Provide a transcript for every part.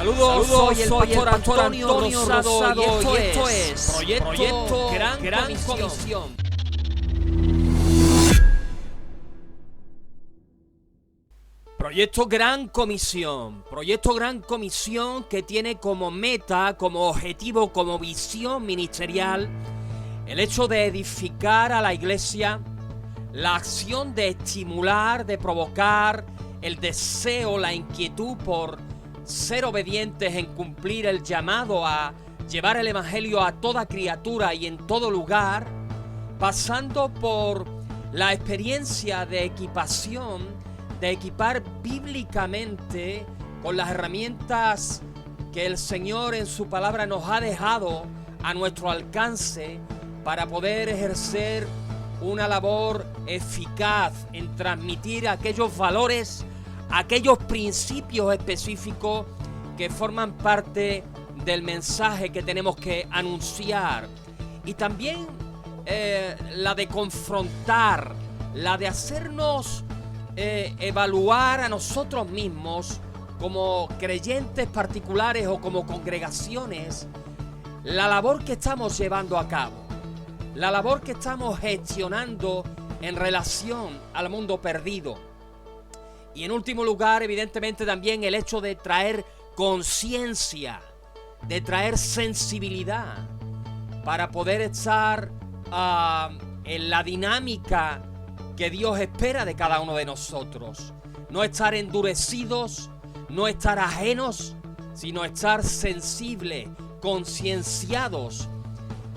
Saludos, soy el pastor Antonio Rosado y esto es Proyecto Gran Comisión. Proyecto Gran Comisión que tiene como meta, como objetivo, como visión ministerial el hecho de edificar a la iglesia, la acción de estimular, de provocar el deseo, la inquietud por ser obedientes en cumplir el llamado a llevar el evangelio a toda criatura y en todo lugar, pasando por la experiencia de equipación, de equipar bíblicamente con las herramientas que el Señor en su palabra nos ha dejado a nuestro alcance para poder ejercer una labor eficaz en transmitir aquellos valores, aquellos principios específicos que forman parte del mensaje que tenemos que anunciar. Y también la de confrontar, la de hacernos evaluar a nosotros mismos como creyentes particulares o como congregaciones la labor que estamos llevando a cabo, la labor que estamos gestionando en relación al mundo perdido. Y en último lugar, evidentemente también el hecho de traer conciencia, de traer sensibilidad para poder estar en la dinámica que Dios espera de cada uno de nosotros. No estar endurecidos, no estar ajenos, sino estar sensibles, concienciados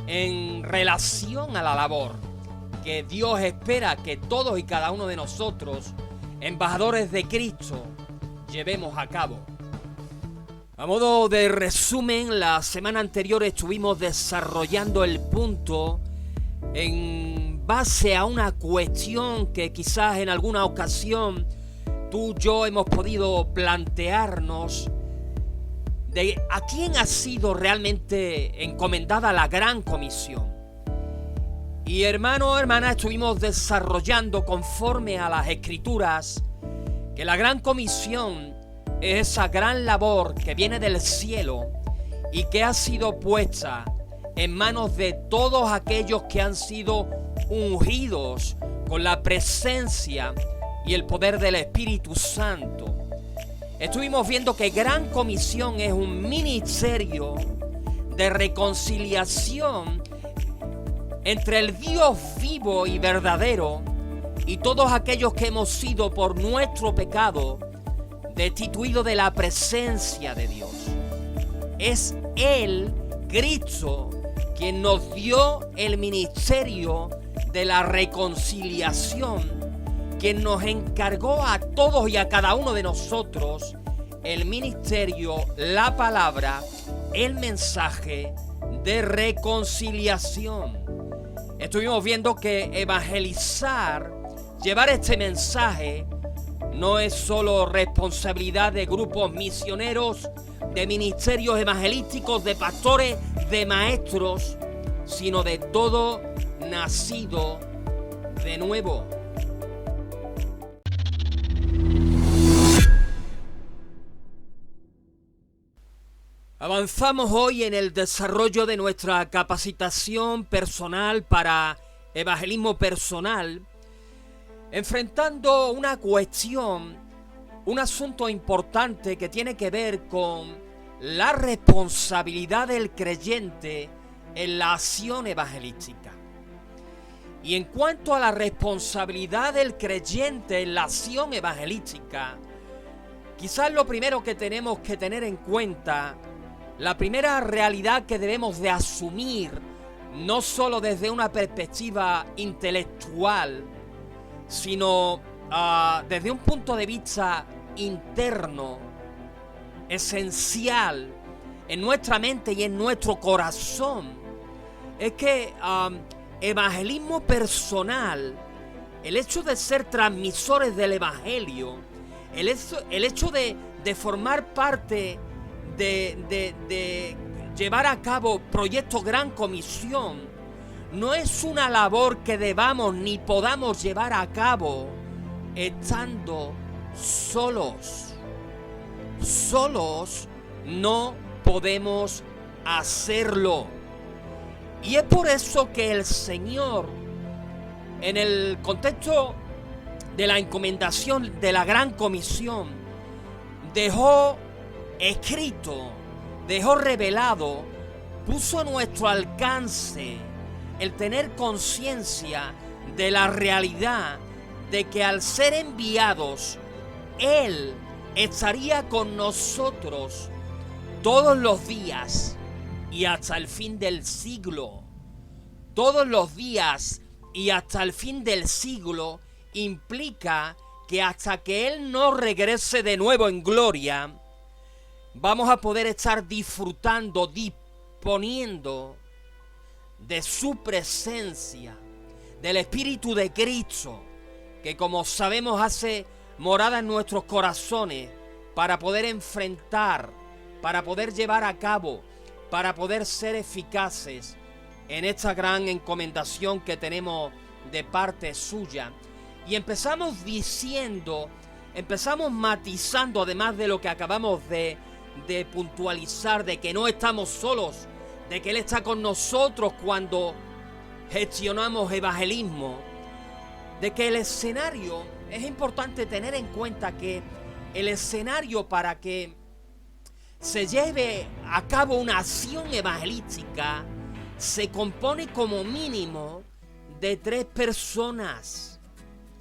en relación a la labor que Dios espera que todos y cada uno de nosotros, embajadores de Cristo, llevemos a cabo. A modo de resumen, la semana anterior estuvimos desarrollando el punto en base a una cuestión que quizás en alguna ocasión tú y yo hemos podido plantearnos, de a quién ha sido realmente encomendada la Gran Comisión. Y hermano, hermana, estuvimos desarrollando conforme a las Escrituras que la Gran Comisión es esa gran labor que viene del cielo y que ha sido puesta en manos de todos aquellos que han sido ungidos con la presencia y el poder del Espíritu Santo. Estuvimos viendo que Gran Comisión es un ministerio de reconciliación entre el Dios vivo y verdadero y todos aquellos que hemos sido por nuestro pecado destituidos de la presencia de Dios. Es Él, Cristo, quien nos dio el ministerio de la reconciliación, quien nos encargó a todos y a cada uno de nosotros el ministerio, la palabra, el mensaje de reconciliación. Estuvimos viendo que evangelizar, llevar este mensaje, no es solo responsabilidad de grupos misioneros, de ministerios evangelísticos, de pastores, de maestros, sino de todo nacido de nuevo. Avanzamos hoy en el desarrollo de nuestra capacitación personal para evangelismo personal, enfrentando una cuestión, un asunto importante que tiene que ver con la responsabilidad del creyente en la acción evangelística. Y en cuanto a la responsabilidad del creyente en la acción evangelística, quizás lo primero que tenemos que tener en cuenta, la primera realidad que debemos de asumir, no solo desde una perspectiva intelectual, sino desde un punto de vista interno, esencial en nuestra mente y en nuestro corazón, es que evangelismo personal, el hecho de ser transmisores del evangelio, el hecho de formar parte de llevar a cabo Proyecto Gran Comisión, no es una labor que debamos ni podamos llevar a cabo estando solos no podemos hacerlo. Y es por eso que el Señor, en el contexto de la encomendación de la Gran Comisión, dejó escrito, dejó revelado, puso a nuestro alcance el tener conciencia de la realidad de que al ser enviados, Él estaría con nosotros todos los días y hasta el fin del siglo. Todos los días y hasta el fin del siglo implica que hasta que Él no regrese de nuevo en gloria, vamos a poder estar disfrutando, disponiendo de su presencia, del Espíritu de Cristo, que como sabemos hace morada en nuestros corazones para poder enfrentar, para poder llevar a cabo, para poder ser eficaces en esta gran encomendación que tenemos de parte suya. Y empezamos matizando, además de lo que acabamos de puntualizar, de que no estamos solos, de que Él está con nosotros cuando gestionamos evangelismo, de que el escenario, es importante tener en cuenta que el escenario para que se lleve a cabo una acción evangelística se compone como mínimo de 3 personas.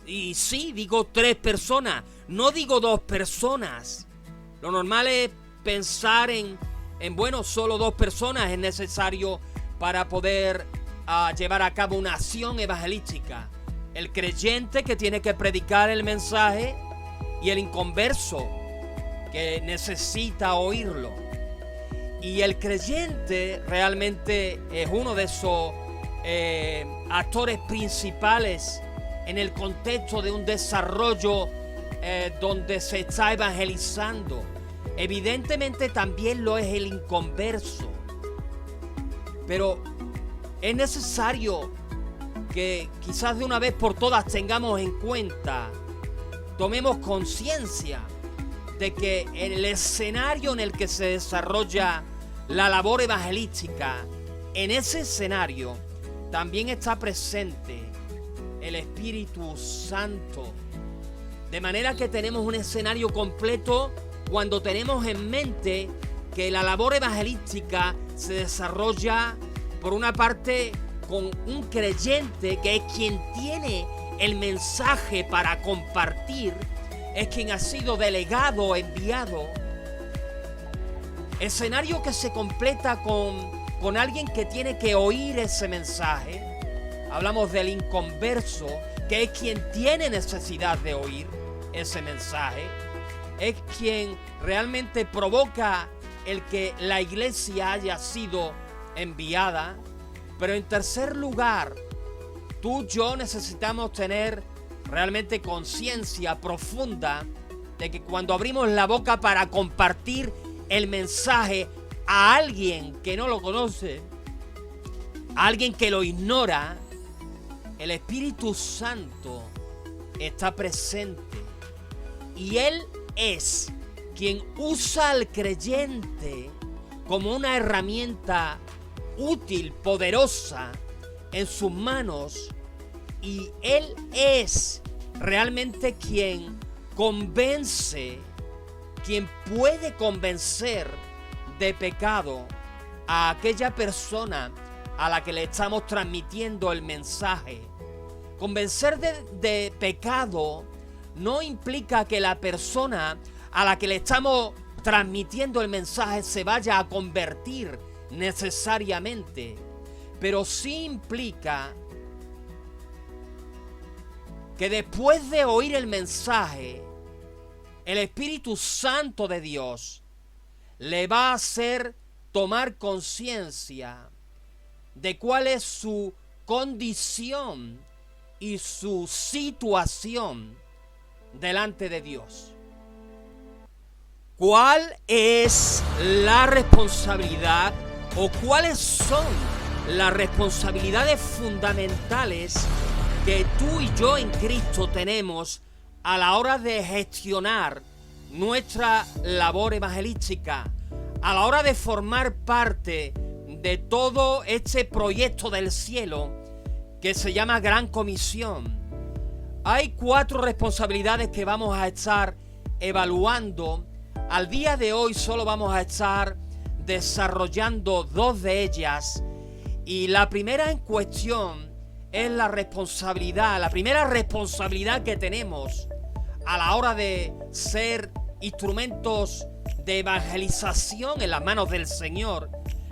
Y sí, digo 3 personas, no digo 2 personas. Lo normal es pensar en bueno, solo 2 personas es necesario para poder llevar a cabo una acción evangelística. El creyente que tiene que predicar el mensaje y el inconverso que necesita oírlo. Y el creyente realmente es uno de esos actores principales en el contexto de un desarrollo donde se está evangelizando. Evidentemente también lo es el inconverso. Pero es necesario que quizás de una vez por todas tengamos en cuenta, tomemos conciencia de que el escenario en el que se desarrolla la labor evangelística, en ese escenario también está presente el Espíritu Santo. De manera que tenemos un escenario completo cuando tenemos en mente que la labor evangelística se desarrolla por una parte con un creyente que es quien tiene el mensaje para compartir, es quien ha sido delegado, enviado. Escenario que se completa con alguien que tiene que oír ese mensaje. Hablamos del inconverso, que es quien tiene necesidad de oír ese mensaje. Es quien realmente provoca el que la iglesia haya sido enviada. Pero en tercer lugar, tú y yo necesitamos tener realmente conciencia profunda de que cuando abrimos la boca para compartir el mensaje a alguien que no lo conoce, a alguien que lo ignora, el Espíritu Santo está presente y Él es quien usa al creyente como una herramienta útil, poderosa en sus manos, y Él es realmente quien convence, quien puede convencer de pecado a aquella persona a la que le estamos transmitiendo el mensaje. Convencer de pecado no implica que la persona a la que le estamos transmitiendo el mensaje se vaya a convertir necesariamente, pero sí implica que después de oír el mensaje, el Espíritu Santo de Dios le va a hacer tomar conciencia de cuál es su condición y su situación delante de Dios. ¿Cuál es la responsabilidad o cuáles son las responsabilidades fundamentales que tú y yo en Cristo tenemos a la hora de gestionar nuestra labor evangelística, a la hora de formar parte de todo este proyecto del cielo que se llama Gran Comisión, hay 4 responsabilidades que vamos a estar evaluando. Al día de hoy solo vamos a estar desarrollando 2 de ellas, y la primera en cuestión es la primera responsabilidad que tenemos a la hora de ser instrumentos de evangelización en las manos del Señor.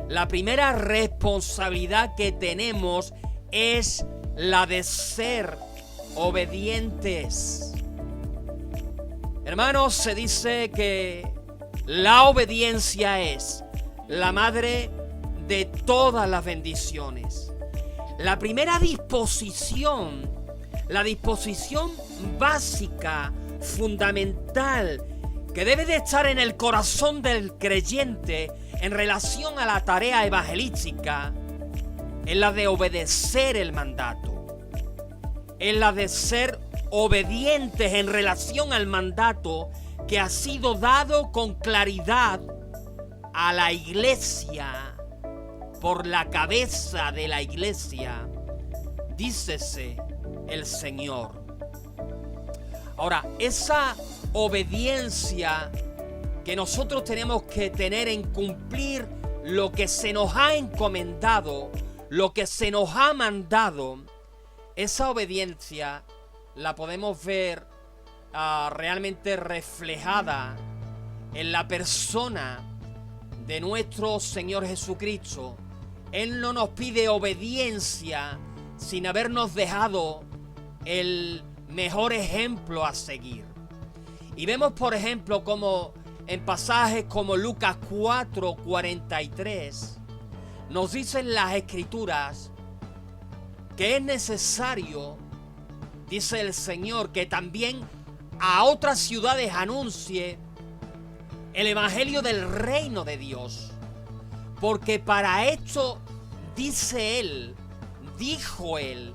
La primera responsabilidad que tenemos es la de ser obedientes. Hermanos, se dice que la obediencia es la madre de todas las bendiciones. La primera disposición, la disposición básica, fundamental, que debe de estar en el corazón del creyente en relación a la tarea evangelística, es la de obedecer el mandato. Es la de ser obedientes en relación al mandato que ha sido dado con claridad a la iglesia por la cabeza de la iglesia, dícese el Señor. Ahora, esa obediencia que nosotros tenemos que tener en cumplir lo que se nos ha encomendado, lo que se nos ha mandado, esa obediencia la podemos ver realmente reflejada en la persona de nuestro Señor Jesucristo. Él no nos pide obediencia sin habernos dejado el mejor ejemplo a seguir. Y vemos, por ejemplo, como en pasajes como Lucas 4:43 nos dicen las Escrituras que es necesario, dice el Señor, que también a otras ciudades anuncie el evangelio del reino de Dios, porque para esto, dice él, dijo él,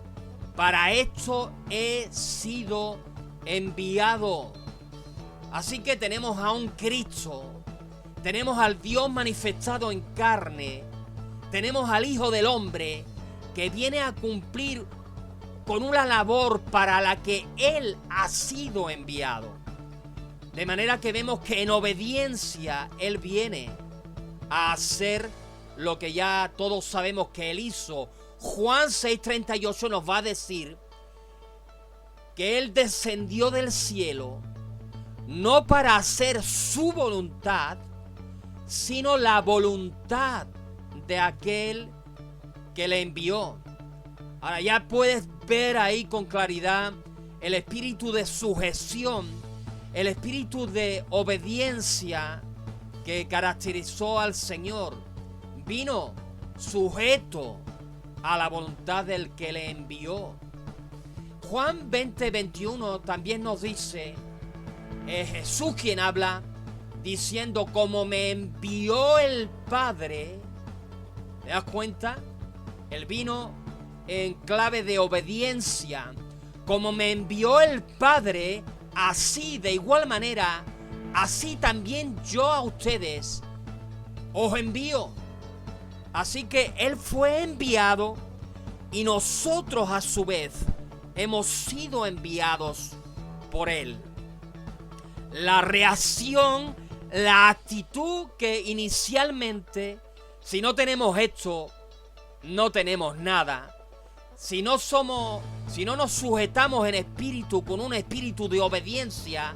para esto he sido enviado. Así que tenemos a un Cristo, tenemos al Dios manifestado en carne, tenemos al Hijo del Hombre que viene a cumplir con una labor para la que Él ha sido enviado. De manera que vemos que en obediencia Él viene a hacer lo que ya todos sabemos que Él hizo. Juan 6:38 nos va a decir que Él descendió del cielo no para hacer su voluntad, sino la voluntad de aquel que le envió. Ahora ya puedes ver ahí con claridad el espíritu de sujeción, el espíritu de obediencia que caracterizó al Señor. Vino sujeto a la voluntad del que le envió. Juan 20:21 también nos dice, es Jesús quien habla, diciendo, como me envió el Padre. ¿Te das cuenta? Él vino en clave de obediencia. Como me envió el Padre, así, de igual manera, así también yo a ustedes os envío. Así que Él fue enviado y nosotros a su vez hemos sido enviados por Él. La reacción, la actitud que inicialmente, si no tenemos esto, no tenemos nada. Si no nos sujetamos en espíritu, con un espíritu de obediencia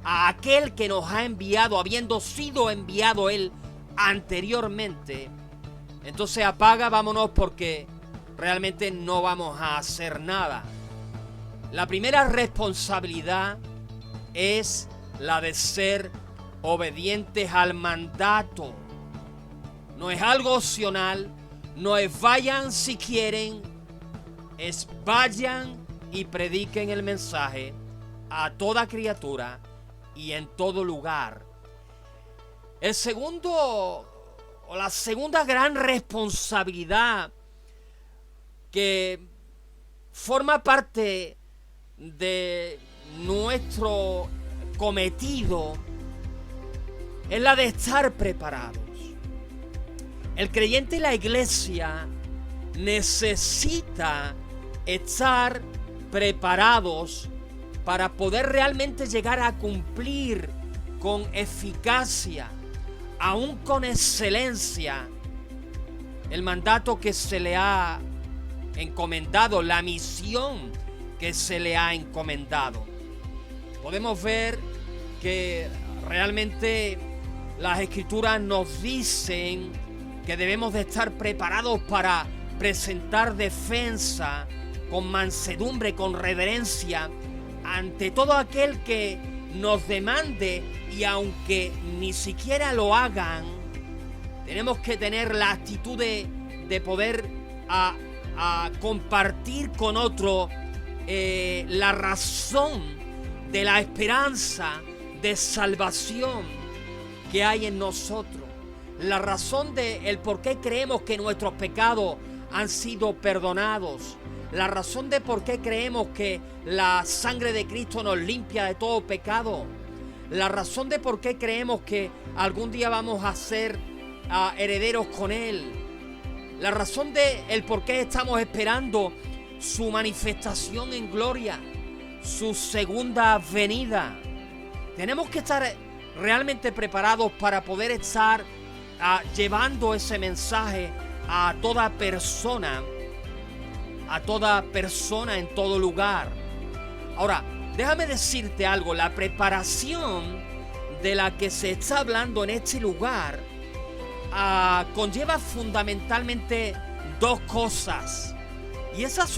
a aquel que nos ha enviado, habiendo sido enviado Él anteriormente, entonces apaga, vámonos, porque realmente no vamos a hacer nada. La primera responsabilidad es la de ser obedientes al mandato. No es algo opcional, no es vayan si quieren, es vayan y prediquen el mensaje a toda criatura y en todo lugar. La segunda gran responsabilidad que forma parte de nuestro cometido es la de estar preparados. El creyente y la iglesia necesita estar preparados para poder realmente llegar a cumplir con eficacia, aún con excelencia, el mandato que se le ha encomendado, la misión que se le ha encomendado. Podemos ver que realmente las Escrituras nos dicen que debemos de estar preparados para presentar defensa con mansedumbre, con reverencia, ante todo aquel que nos demande, y aunque ni siquiera lo hagan, tenemos que tener la actitud de poder a compartir con otro la razón de la esperanza de salvación que hay en nosotros, la razón de el por qué creemos que nuestros pecados han sido perdonados, la razón de por qué creemos que la sangre de Cristo nos limpia de todo pecado, la razón de por qué creemos que algún día vamos a ser herederos con Él, la razón de el por qué estamos esperando su manifestación en gloria, su segunda venida. Tenemos que estar realmente preparados para poder estar llevando ese mensaje a toda persona en todo lugar. Ahora, déjame decirte algo, la preparación de la que se está hablando en este lugar conlleva fundamentalmente dos cosas. Y esas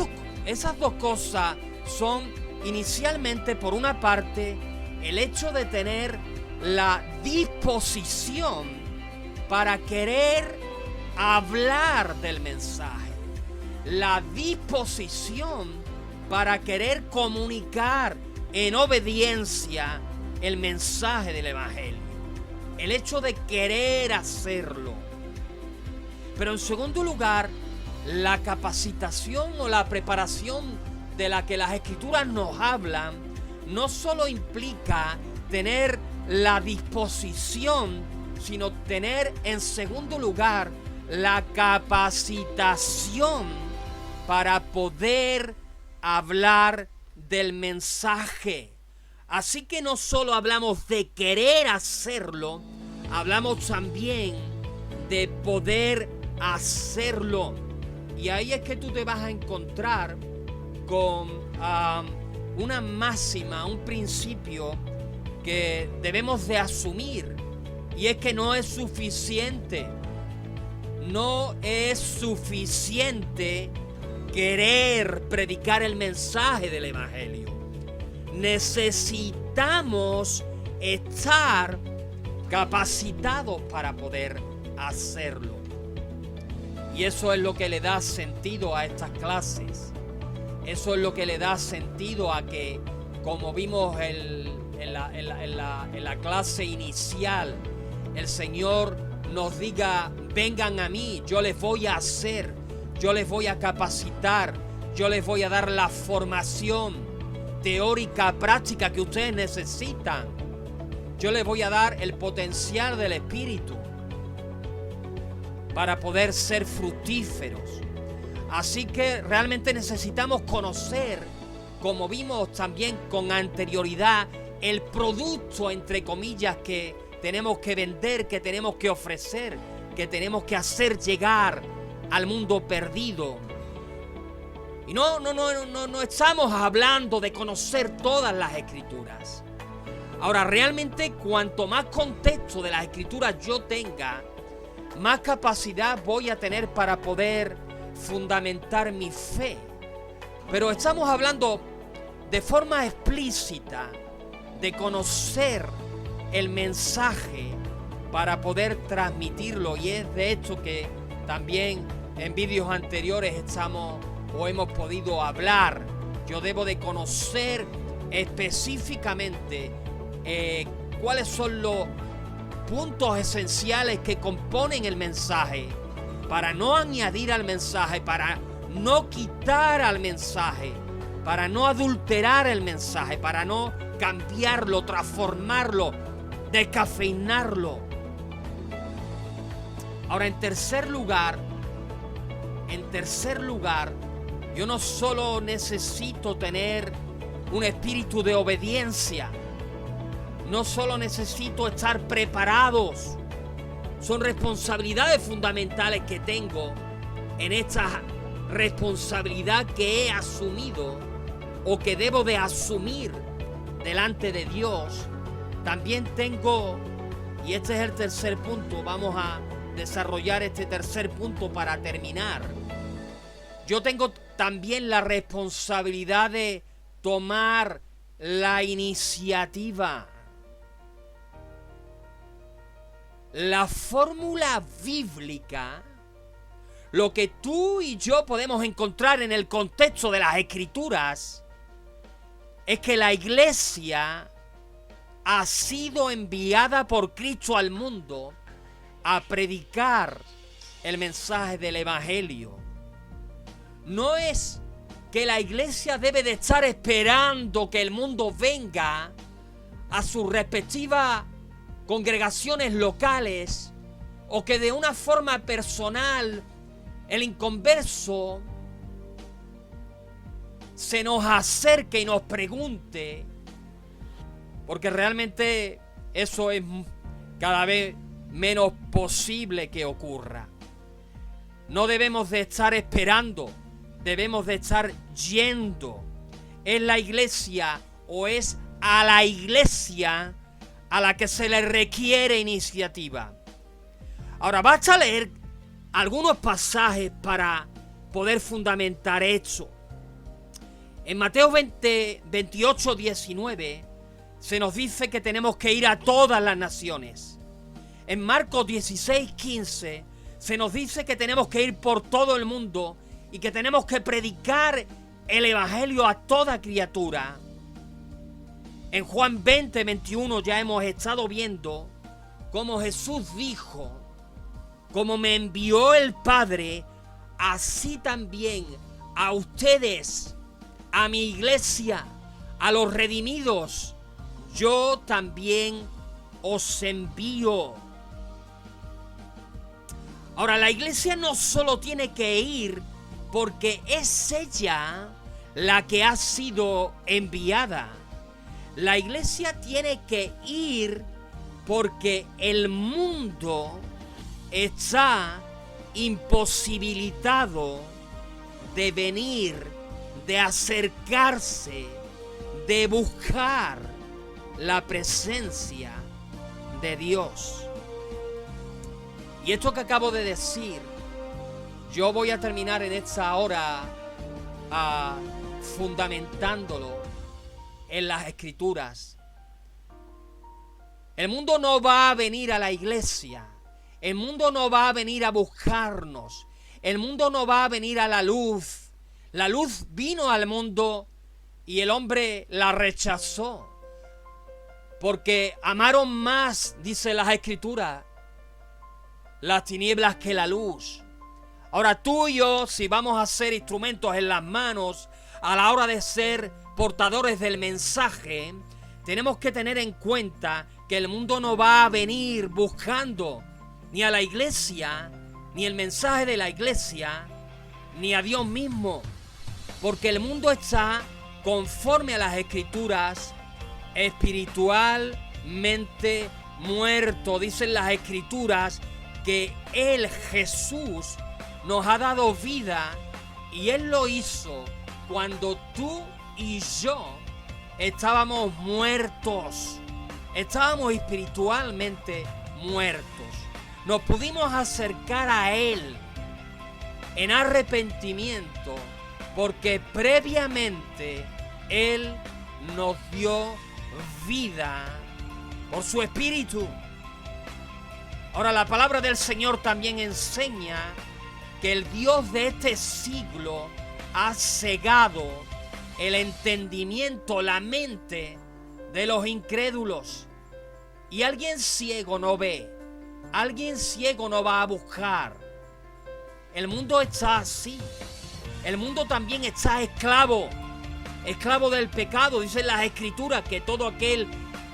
dos cosas son inicialmente, por una parte, el hecho de tener la disposición para querer hablar del mensaje, la disposición para querer comunicar en obediencia el mensaje del Evangelio, el hecho de querer hacerlo. Pero en segundo lugar, la capacitación o la preparación de la que las Escrituras nos hablan no solo implica tener la disposición, sino tener en segundo lugar la capacitación para poder hablar del mensaje. Así que no solo hablamos de querer hacerlo, hablamos también de poder hacerlo. Y ahí es que tú te vas a encontrar con una máxima, un principio que debemos de asumir, y es que no es suficiente querer predicar el mensaje del Evangelio. Necesitamos estar capacitados para poder hacerlo. Y eso es lo que le da sentido a estas clases. Eso es lo que le da sentido a que, como vimos en la clase inicial, el Señor nos diga: vengan a mí, yo les voy a hacer, yo les voy a capacitar, yo les voy a dar la formación teórica, práctica que ustedes necesitan. Yo les voy a dar el potencial del Espíritu para poder ser fructíferos. Así que realmente necesitamos conocer, como vimos también con anterioridad, el producto, entre comillas, que tenemos que vender, que tenemos que ofrecer, que tenemos que hacer llegar al mundo perdido. Y no estamos hablando de conocer todas las Escrituras. Ahora, realmente, cuanto más contexto de las Escrituras yo tenga, más capacidad voy a tener para poder fundamentar mi fe. Pero estamos hablando de forma explícita de conocer el mensaje para poder transmitirlo, y es de esto que también en vídeos anteriores hemos podido hablar. Yo debo de conocer específicamente cuáles son los puntos esenciales que componen el mensaje, para no añadir al mensaje, para no quitar al mensaje, para no adulterar el mensaje, para no cambiarlo, transformarlo, descafeinarlo. Ahora, en tercer lugar, yo no solo necesito tener un espíritu de obediencia, no solo necesito estar preparados. Son responsabilidades fundamentales que tengo en esta responsabilidad que he asumido o que debo de asumir delante de Dios. También tengo, y este es el tercer punto, vamos a desarrollar este tercer punto para terminar. Yo tengo también la responsabilidad de tomar la iniciativa. La fórmula bíblica, lo que tú y yo podemos encontrar en el contexto de las Escrituras, es que la iglesia ha sido enviada por Cristo al mundo a predicar el mensaje del Evangelio. No es que la iglesia debe de estar esperando que el mundo venga a sus respectivas congregaciones locales, o que de una forma personal el inconverso se nos acerque y nos pregunte, porque realmente eso es cada vez menos posible que ocurra. No debemos de estar esperando, debemos de estar yendo. ¿Es la iglesia o es a la iglesia a la que se le requiere iniciativa? Ahora, basta leer algunos pasajes para poder fundamentar esto. En Mateo 28, 19 se nos dice que tenemos que ir a todas las naciones. En Marcos 16, 15 se nos dice que tenemos que ir por todo el mundo y que tenemos que predicar el Evangelio a toda criatura. En Juan 20, 21 ya hemos estado viendo cómo Jesús dijo: como me envió el Padre, así también a ustedes, a mi iglesia, a los redimidos, yo también os envío. Ahora, la iglesia no solo tiene que ir porque es ella la que ha sido enviada. La iglesia tiene que ir porque el mundo está imposibilitado de venir, de acercarse, de buscar la presencia de Dios. Y esto que acabo de decir, yo voy a terminar en esta hora fundamentándolo en las Escrituras. El mundo no va a venir a la iglesia. El mundo no va a venir a buscarnos. El mundo no va a venir a la luz. La luz vino al mundo y el hombre la rechazó. Porque amaron más, dice las Escrituras, las tinieblas que la luz. Ahora tú y yo, si vamos a ser instrumentos en las manos a la hora de ser portadores del mensaje, tenemos que tener en cuenta que el mundo no va a venir buscando ni a la iglesia, ni el mensaje de la iglesia, ni a Dios mismo, porque el mundo está, conforme a las Escrituras, espiritualmente muerto. Dicen las Escrituras que Él, Jesús, nos ha dado vida, y Él lo hizo cuando tú y yo estábamos muertos, estábamos espiritualmente muertos. Nos pudimos acercar a Él en arrepentimiento porque previamente Él nos dio vida por su Espíritu. Ahora, la palabra del Señor también enseña que el Dios de este siglo ha cegado el entendimiento, la mente de los incrédulos. Y alguien ciego no ve, alguien ciego no va a buscar. El mundo está así. El mundo también está esclavo del pecado. Dicen las Escrituras que todo aquel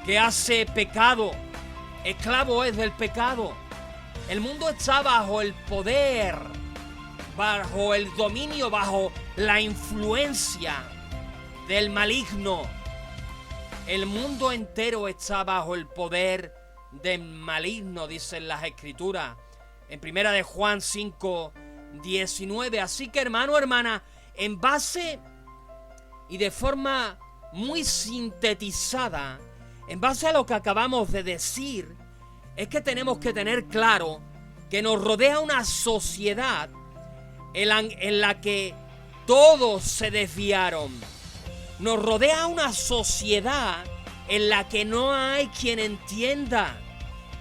que hace pecado esclavo es del pecado. El mundo está bajo el poder, bajo el dominio, bajo la influencia del maligno. El mundo entero está bajo el poder del maligno, dicen las Escrituras. En 1 de Juan 5:19. Así que, hermano, hermana, en base y de forma muy sintetizada, en base a lo que acabamos de decir, es que tenemos que tener claro que nos rodea una sociedad en la que todos se desviaron. Nos rodea una sociedad en la que no hay quien entienda,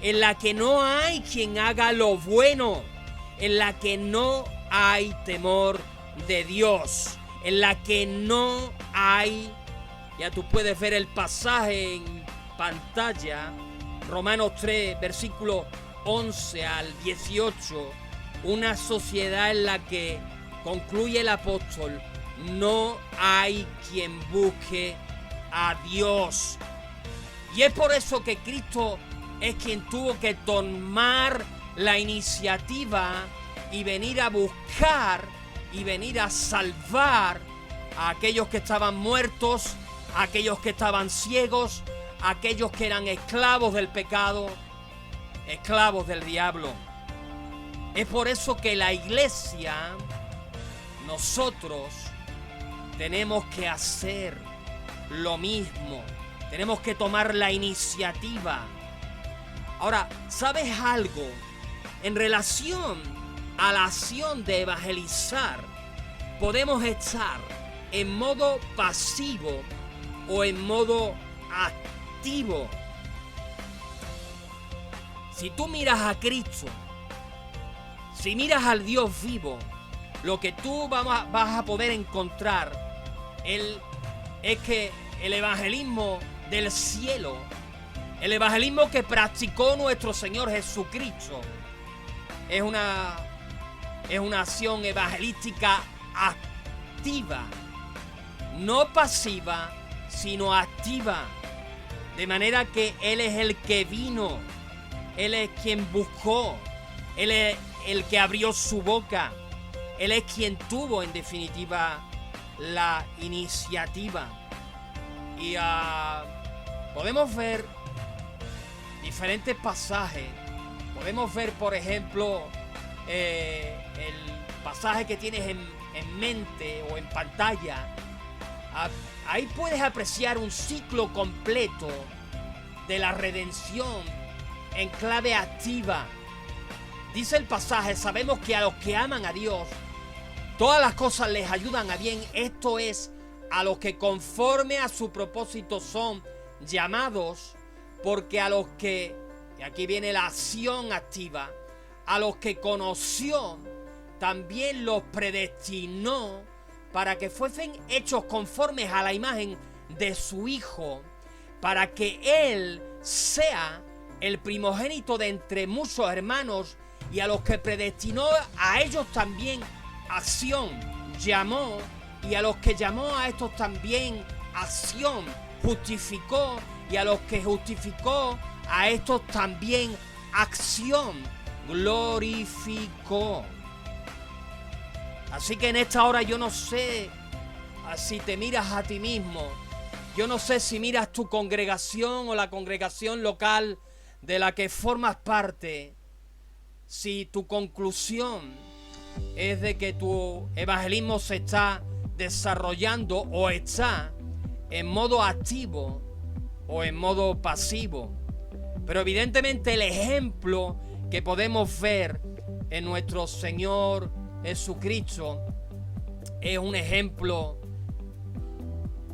en la que no hay quien haga lo bueno, en la que no hay temor de Dios, en la que no hay, ya tú puedes ver el pasaje en pantalla, Romanos 3, versículo 11 al 18, una sociedad en la que, concluye el apóstol, no hay quien busque a Dios. Y es por eso que Cristo es quien tuvo que tomar la iniciativa y venir a buscar y venir a salvar a aquellos que estaban muertos, a aquellos que estaban ciegos, a aquellos que eran esclavos del pecado, esclavos del diablo. Es por eso que la iglesia, nosotros, tenemos que hacer lo mismo. Tenemos que tomar la iniciativa. Ahora, ¿sabes algo? En relación a la acción de evangelizar, podemos estar en modo pasivo o en modo activo. Si tú miras a Cristo, si miras al Dios vivo, lo que tú vas a poder encontrar es que el evangelismo del cielo, el evangelismo que practicó nuestro Señor Jesucristo, es una acción evangelística activa, no pasiva, sino activa. De manera que Él es el que vino, Él es quien buscó, Él es el que abrió su boca, Él es quien tuvo en definitiva la iniciativa. Y podemos ver diferentes pasajes. Podemos ver, por ejemplo, el pasaje que tienes en mente o en pantalla. Ahí puedes apreciar un ciclo completo de la redención en clave activa. Dice el pasaje: sabemos que a los que aman a Dios, todas las cosas les ayudan a bien. Esto es, a los que conforme a su propósito son llamados, porque a los que, y aquí viene la acción activa, a los que conoció, también los predestinó para que fuesen hechos conformes a la imagen de su Hijo, para que Él sea el primogénito de entre muchos hermanos. Y a los que predestinó, a ellos también acción llamó, y a los que llamó, a estos también acción justificó, y a los que justificó, a estos también acción glorificó. Así que en esta hora yo no sé si te miras a ti mismo, yo no sé si miras tu congregación o la congregación local de la que formas parte, si tu conclusión es de que tu evangelismo se está desarrollando o está en modo activo o en modo pasivo. Pero evidentemente el ejemplo que podemos ver en nuestro Señor Jesucristo es un ejemplo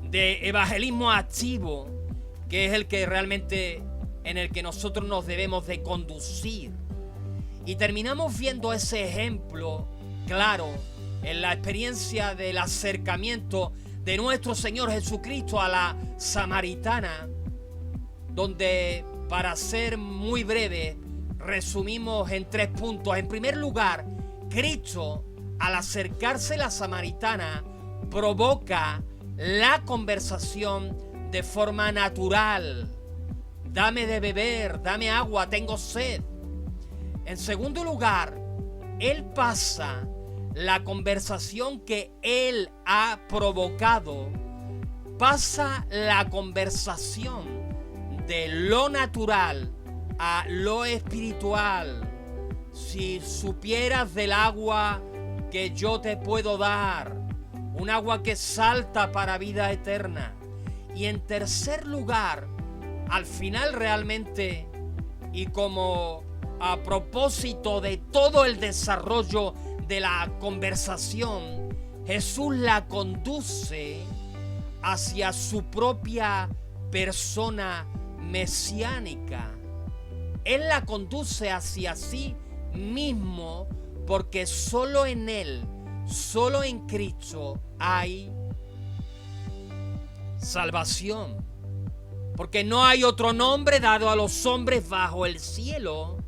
de evangelismo activo, que es el que realmente en el que nosotros nos debemos de conducir. Y terminamos viendo ese ejemplo claro en la experiencia del acercamiento de nuestro Señor Jesucristo a la samaritana, donde, para ser muy breve, resumimos en 3 puntos. En primer lugar, Cristo, al acercarse a la samaritana, provoca la conversación de forma natural. dame de beber, dame agua, tengo sed. En segundo lugar, él pasa la conversación que él ha provocado, pasa la conversación de lo natural a lo espiritual. Si supieras del agua que yo te puedo dar, un agua que salta para vida eterna. Y en tercer lugar, al final realmente, y como a propósito de todo el desarrollo de la conversación, Jesús la conduce hacia su propia persona mesiánica. Él la conduce hacia sí mismo, porque solo en Él, solo en Cristo hay salvación. Porque no hay otro nombre dado a los hombres bajo el cielo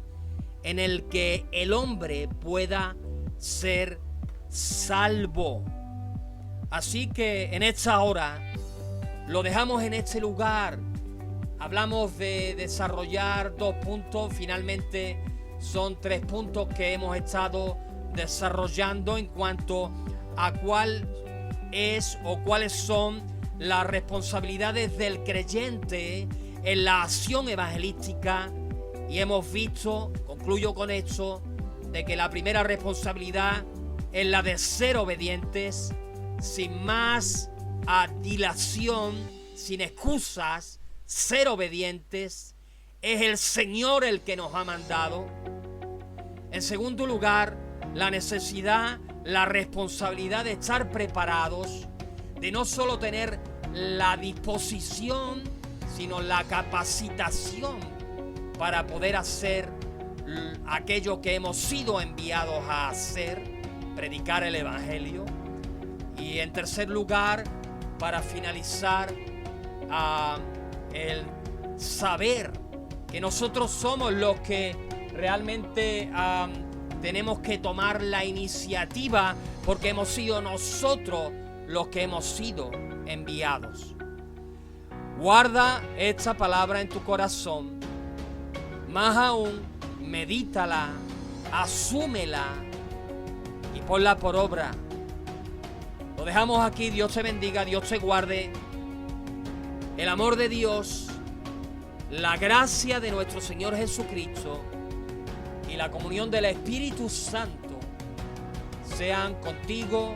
en el que el hombre pueda ser salvo. Así que en esta hora lo dejamos en este lugar. Hablamos de desarrollar 2 puntos. Finalmente son 3 puntos que hemos estado desarrollando en cuanto a cuál es o cuáles son las responsabilidades del creyente en la acción evangelística. Y hemos visto, concluyo con esto, de que la primera responsabilidad es la de ser obedientes, sin más dilación, sin excusas, ser obedientes. Es el Señor el que nos ha mandado. En segundo lugar, la necesidad, la responsabilidad de estar preparados, de no solo tener la disposición, sino la capacitación para poder hacer aquello que hemos sido enviados a hacer, predicar el Evangelio. Y en tercer lugar, para finalizar, el saber que nosotros somos los que realmente tenemos que tomar la iniciativa, porque hemos sido nosotros los que hemos sido enviados. Guarda esta palabra en tu corazón. Más aún, medítala, asúmela y ponla por obra. Lo dejamos aquí. Dios te bendiga, Dios te guarde. El amor de Dios, la gracia de nuestro Señor Jesucristo y la comunión del Espíritu Santo sean contigo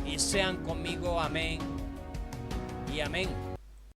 y sean conmigo. Amén y amén.